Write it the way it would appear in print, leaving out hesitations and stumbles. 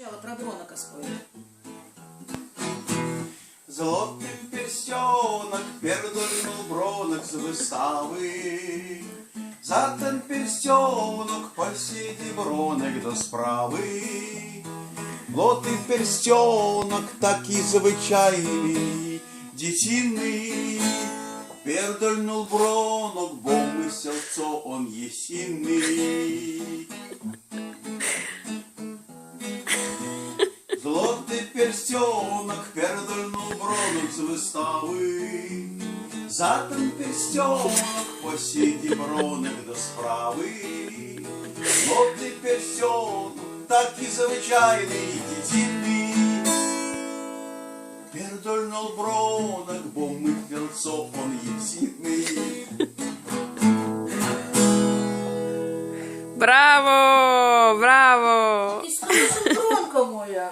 Про Бронока спою. Золотий перстенок передольнув Бронок з вистави. За ten перстенок посіді Бронок до справи. Золотий перстенок такий звичайний, дитинний. Передольнув Бронок, бо мисельцо он єсінний. Золотий перстенок передольнув Бронок з вистави. За ten перстенок посіді Бронок до справи. Золотий перстенок такий звичайний, дитинний. Передольнув Бронок, бо мисельцо он єсінний. Браво! Браво! Ти скажи, Бронко моя.